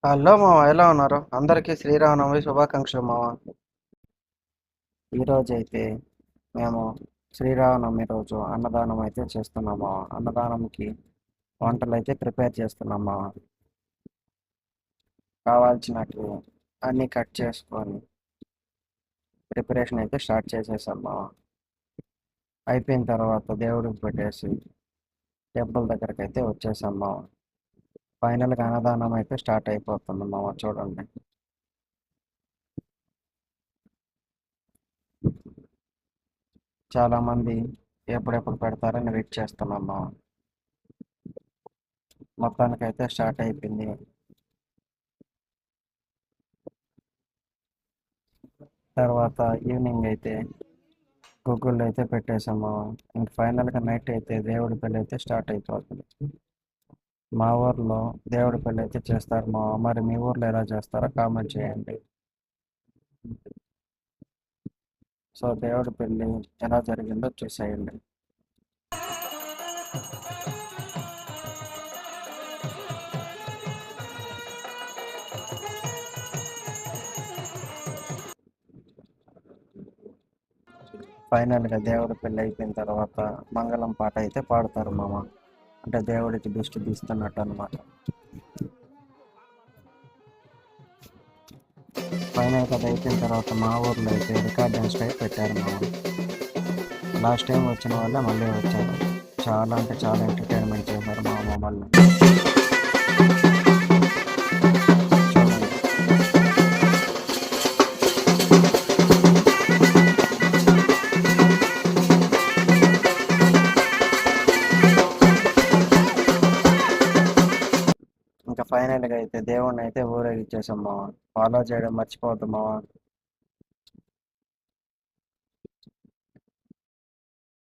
Hello మామ, ఎలా ఉన్నారు? అందరికీ శ్రీరామనవమి శుభాకాంక్షలు మామ. ఈరోజు అయితే మేము శ్రీరామనవమి రోజు అన్నదానం అయితే చేస్తున్నాం మామ. అన్నదానంకి వంటలు అయితే ప్రిపేర్ చేస్తున్నాం మామ. కావాల్సినట్టు అన్నీ కట్ చేసుకొని ప్రిపరేషన్ అయితే స్టార్ట్ చేసేసాం మామ. అయిపోయిన తర్వాత దేవుడికి పెట్టేసి టెంపుల్ దగ్గరికి అయితే వచ్చేసాం మామ. ఫైనల్గా అన్నదానం అయితే స్టార్ట్ అయిపోతుంది మామ, చూడండి. చాలామంది ఎప్పుడెప్పుడు పెడతారని వెయిట్ చేస్తున్నాం మామ. మొత్తానికి అయితే స్టార్ట్ అయిపోయింది. తర్వాత ఈవినింగ్ అయితే గూగుల్లో అయితే పెట్టేసాము. ఇంక ఫైనల్గా నైట్ అయితే దేవుడి పెళ్ళి అయితే స్టార్ట్ అయిపోతుంది. మా ఊర్లో దేవుడి పెళ్ళి అయితే చేస్తారు మా. మరి మీ ఊర్లో ఎలా చేస్తారో కామెంట్ చేయండి. సో దేవుడి పెళ్ళి ఎలా జరిగిందో చూసేయండి. ఫైనల్గా దేవుడి పెళ్ళి అయిపోయిన తర్వాత మంగళం పాట అయితే పాడతారు మామ. అంటే దేవుడికి దిష్టి తీస్తున్నట్టు అనమాట. ఫైనల్గా అది అయిపోయిన తర్వాత మా ఊర్లో అయితే రికార్డ్ డాన్స్ టైప్ పెట్టారు మామ. లాస్ట్ టైం వచ్చిన వాళ్ళే మళ్ళీ వచ్చారు. చాలా అంటే చాలా ఎంటర్టైన్మెంట్ చేశారు మా మమ్మల్ని. చూడండి. ఇంకా ఫైనల్గా అయితే దేవుడిని అయితే ఊరేగిచ్చేసాం మామ. ఫాలో చేయడం మర్చిపోవద్దు మామ.